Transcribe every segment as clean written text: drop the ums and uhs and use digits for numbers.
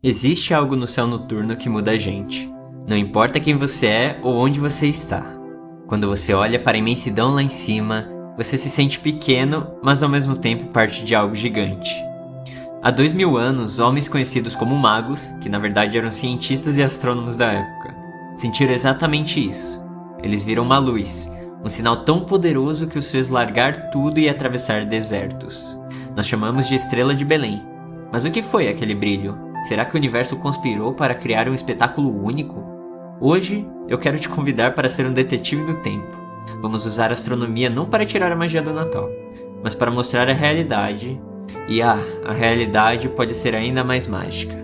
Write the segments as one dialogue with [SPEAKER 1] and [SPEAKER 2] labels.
[SPEAKER 1] Existe algo no céu noturno que muda a gente. Não importa quem você é ou onde você está. Quando você olha para a imensidão lá em cima, você se sente pequeno, mas ao mesmo tempo parte de algo gigante. Há 2000 anos, homens conhecidos como magos, que na verdade eram cientistas e astrônomos da época, sentiram exatamente isso. Eles viram uma luz, um sinal tão poderoso que os fez largar tudo e atravessar desertos. Nós chamamos de Estrela de Belém. Mas o que foi aquele brilho? Será que o universo conspirou para criar um espetáculo único? Hoje, eu quero te convidar para ser um detetive do tempo. Vamos usar a astronomia não para tirar a magia do Natal, mas para mostrar a realidade. E a realidade pode ser ainda mais mágica.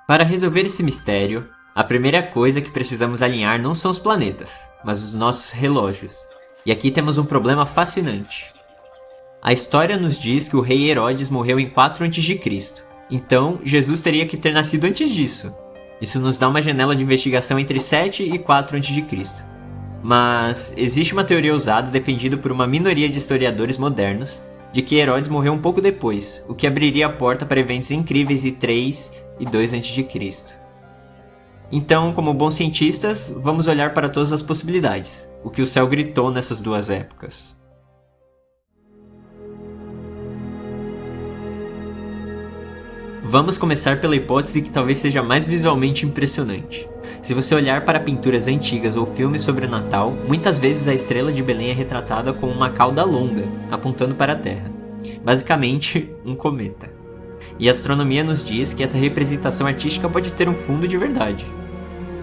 [SPEAKER 1] Para resolver esse mistério, a primeira coisa que precisamos alinhar não são os planetas, mas os nossos relógios. E aqui temos um problema fascinante. A história nos diz que o rei Herodes morreu em 4 a.C., então Jesus teria que ter nascido antes disso. Isso nos dá uma janela de investigação entre 7 e 4 a.C. Mas existe uma teoria usada defendida por uma minoria de historiadores modernos de que Herodes morreu um pouco depois, o que abriria a porta para eventos incríveis em 3 e 2 a.C. Então, como bons cientistas, vamos olhar para todas as possibilidades, o que o céu gritou nessas duas épocas. Vamos começar pela hipótese que talvez seja mais visualmente impressionante. Se você olhar para pinturas antigas ou filmes sobre o Natal, muitas vezes a estrela de Belém é retratada com uma cauda longa, apontando para a Terra. Basicamente, um cometa. E a astronomia nos diz que essa representação artística pode ter um fundo de verdade.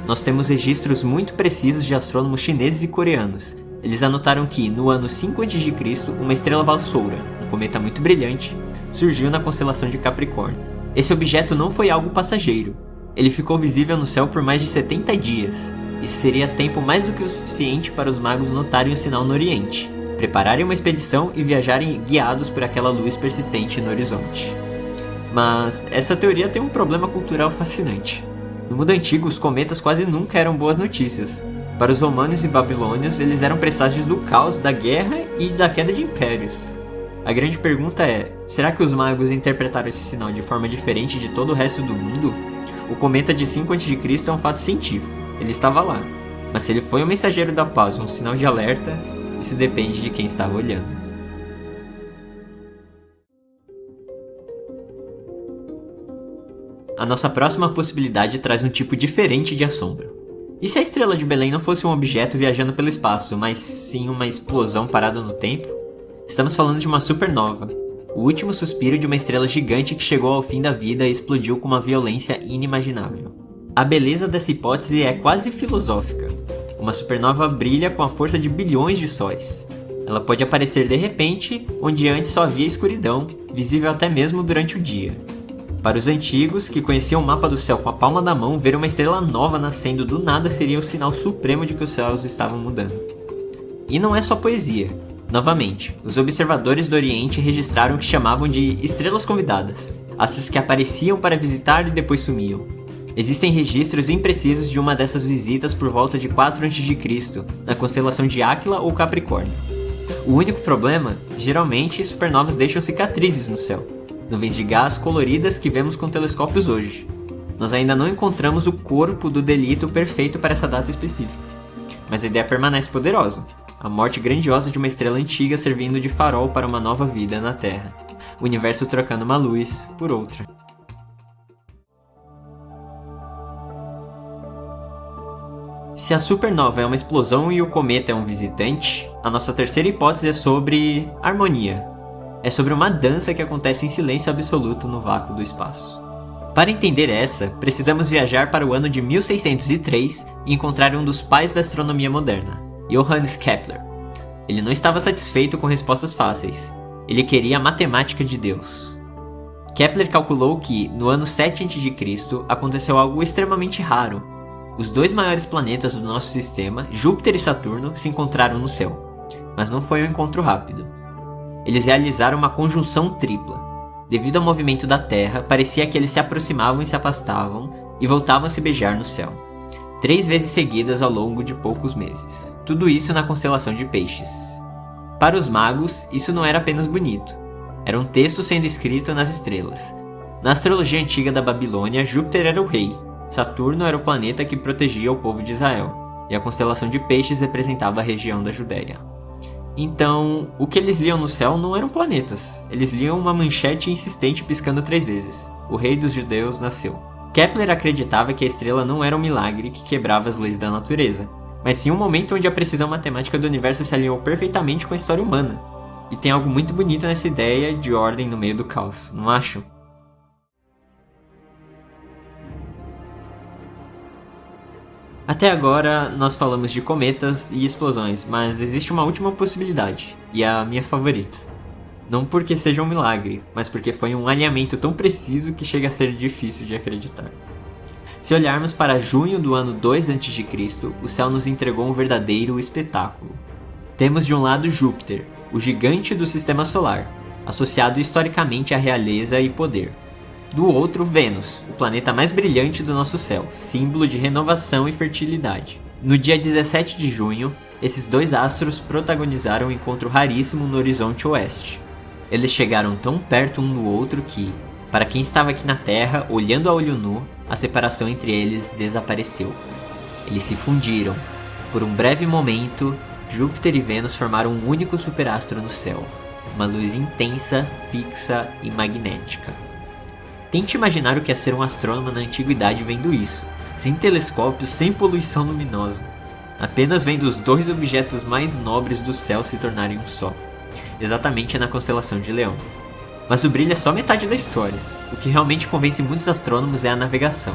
[SPEAKER 1] Nós temos registros muito precisos de astrônomos chineses e coreanos. Eles anotaram que, no ano 5 a.C., uma estrela valsoura, um cometa muito brilhante, surgiu na constelação de Capricórnio. Esse objeto não foi algo passageiro. Ele ficou visível no céu por mais de 70 dias. Isso seria tempo mais do que o suficiente para os magos notarem o sinal no Oriente, prepararem uma expedição e viajarem guiados por aquela luz persistente no horizonte. Mas essa teoria tem um problema cultural fascinante. No mundo antigo, os cometas quase nunca eram boas notícias. Para os romanos e babilônios, eles eram presságios do caos, da guerra e da queda de impérios. A grande pergunta é, será que os magos interpretaram esse sinal de forma diferente de todo o resto do mundo? O cometa de 5 a.C. é um fato científico, ele estava lá. Mas se ele foi um mensageiro da paz ou um sinal de alerta, isso depende de quem estava olhando. A nossa próxima possibilidade traz um tipo diferente de assombro. E se a Estrela de Belém não fosse um objeto viajando pelo espaço, mas sim uma explosão parada no tempo? Estamos falando de uma supernova, o último suspiro de uma estrela gigante que chegou ao fim da vida e explodiu com uma violência inimaginável. A beleza dessa hipótese é quase filosófica. Uma supernova brilha com a força de bilhões de sóis. Ela pode aparecer de repente, onde antes só havia escuridão, visível até mesmo durante o dia. Para os antigos, que conheciam o mapa do céu com a palma da mão, ver uma estrela nova nascendo do nada seria o sinal supremo de que os céus estavam mudando. E não é só poesia. Novamente, os observadores do Oriente registraram o que chamavam de estrelas convidadas, astros que apareciam para visitar e depois sumiam. Existem registros imprecisos de uma dessas visitas por volta de 4 a.C., na constelação de Áquila ou Capricórnio. O único problema, geralmente supernovas deixam cicatrizes no céu, nuvens de gás coloridas que vemos com telescópios hoje. Nós ainda não encontramos o corpo do delito perfeito para essa data específica. Mas a ideia permanece poderosa. A morte grandiosa de uma estrela antiga servindo de farol para uma nova vida na Terra. O universo trocando uma luz por outra. Se a supernova é uma explosão e o cometa é um visitante, a nossa terceira hipótese é sobre harmonia. É sobre uma dança que acontece em silêncio absoluto no vácuo do espaço. Para entender essa, precisamos viajar para o ano de 1603 e encontrar um dos pais da astronomia moderna, Johannes Kepler. Ele não estava satisfeito com respostas fáceis. Ele queria a matemática de Deus. Kepler calculou que, no ano 7 a.C., aconteceu algo extremamente raro. Os 2 maiores planetas do nosso sistema, Júpiter e Saturno, se encontraram no céu. Mas não foi um encontro rápido. Eles realizaram uma conjunção tripla. Devido ao movimento da Terra, parecia que eles se aproximavam e se afastavam e voltavam a se beijar no céu. 3 vezes seguidas ao longo de poucos meses. Tudo isso na constelação de Peixes. Para os magos, isso não era apenas bonito. Era um texto sendo escrito nas estrelas. Na astrologia antiga da Babilônia, Júpiter era o rei, Saturno era o planeta que protegia o povo de Israel, e a constelação de Peixes representava a região da Judéia. Então, o que eles liam no céu não eram planetas, eles liam uma manchete insistente piscando 3 vezes: o rei dos judeus nasceu. Kepler acreditava que a estrela não era um milagre que quebrava as leis da natureza, mas sim um momento onde a precisão matemática do universo se alinhou perfeitamente com a história humana. E tem algo muito bonito nessa ideia de ordem no meio do caos, não acham? Até agora, nós falamos de cometas e explosões, mas existe uma última possibilidade, e é a minha favorita. Não porque seja um milagre, mas porque foi um alinhamento tão preciso que chega a ser difícil de acreditar. Se olharmos para junho do ano 2 a.C., o céu nos entregou um verdadeiro espetáculo. Temos de um lado Júpiter, o gigante do sistema solar, associado historicamente à realeza e poder. Do outro, Vênus, o planeta mais brilhante do nosso céu, símbolo de renovação e fertilidade. No dia 17 de junho, esses 2 astros protagonizaram um encontro raríssimo no horizonte oeste. Eles chegaram tão perto um do outro que, para quem estava aqui na Terra, olhando a olho nu, a separação entre eles desapareceu. Eles se fundiram. Por um breve momento, Júpiter e Vênus formaram um único superastro no céu, uma luz intensa, fixa e magnética. Tente imaginar o que é ser um astrônomo na antiguidade vendo isso, sem telescópios, sem poluição luminosa, apenas vendo os 2 objetos mais nobres do céu se tornarem um só, exatamente na constelação de Leão. Mas o brilho é só metade da história. O que realmente convence muitos astrônomos é a navegação.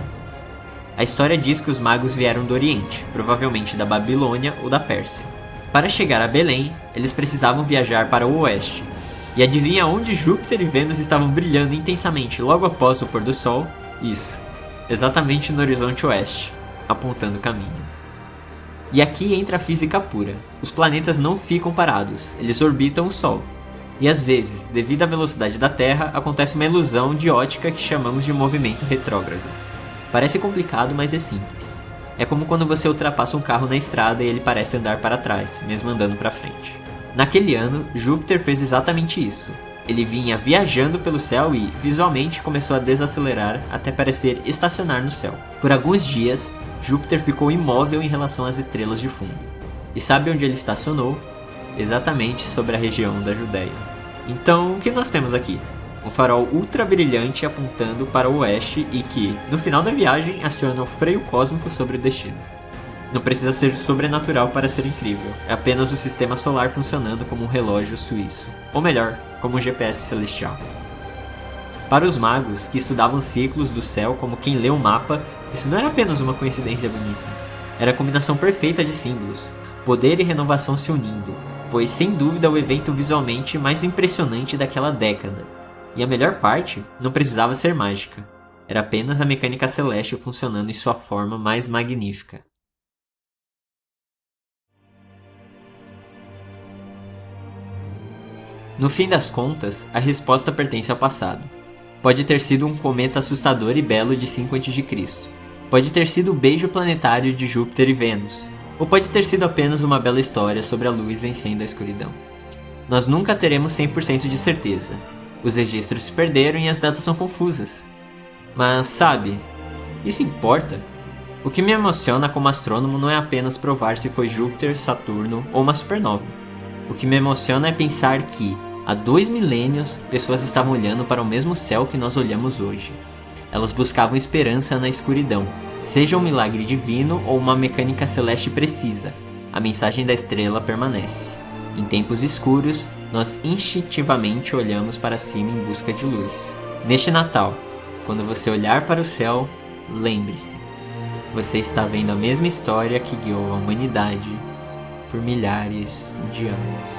[SPEAKER 1] A história diz que os magos vieram do Oriente, provavelmente da Babilônia ou da Pérsia. Para chegar a Belém, eles precisavam viajar para o oeste. E adivinha onde Júpiter e Vênus estavam brilhando intensamente logo após o pôr do sol? Isso, exatamente no horizonte oeste, apontando o caminho. E aqui entra a física pura. Os planetas não ficam parados, eles orbitam o Sol. E às vezes, devido à velocidade da Terra, acontece uma ilusão de ótica que chamamos de movimento retrógrado. Parece complicado, mas é simples. É como quando você ultrapassa um carro na estrada e ele parece andar para trás, mesmo andando para frente. Naquele ano, Júpiter fez exatamente isso. Ele vinha viajando pelo céu e, visualmente, começou a desacelerar até parecer estacionar no céu. Por alguns dias, Júpiter ficou imóvel em relação às estrelas de fundo. E sabe onde ele estacionou? Exatamente sobre a região da Judéia. Então, o que nós temos aqui? Um farol ultra brilhante apontando para o oeste e que, no final da viagem, aciona o freio cósmico sobre o destino. Não precisa ser sobrenatural para ser incrível, é apenas o sistema solar funcionando como um relógio suíço, ou melhor, como um GPS celestial. Para os magos, que estudavam ciclos do céu como quem lê um mapa, isso não era apenas uma coincidência bonita, era a combinação perfeita de símbolos, poder e renovação se unindo. Foi sem dúvida o evento visualmente mais impressionante daquela década, e a melhor parte não precisava ser mágica, era apenas a mecânica celeste funcionando em sua forma mais magnífica. No fim das contas, a resposta pertence ao passado. Pode ter sido um cometa assustador e belo de 5 a.C. Pode ter sido o beijo planetário de Júpiter e Vênus. Ou pode ter sido apenas uma bela história sobre a luz vencendo a escuridão. Nós nunca teremos 100% de certeza. Os registros se perderam e as datas são confusas. Mas, sabe, isso importa? O que me emociona como astrônomo não é apenas provar se foi Júpiter, Saturno ou uma supernova. O que me emociona é pensar que, há 2 milênios, pessoas estavam olhando para o mesmo céu que nós olhamos hoje. Elas buscavam esperança na escuridão, seja um milagre divino ou uma mecânica celeste precisa. A mensagem da estrela permanece. Em tempos escuros, nós instintivamente olhamos para cima em busca de luz. Neste Natal, quando você olhar para o céu, lembre-se, você está vendo a mesma história que guiou a humanidade por milhares de anos.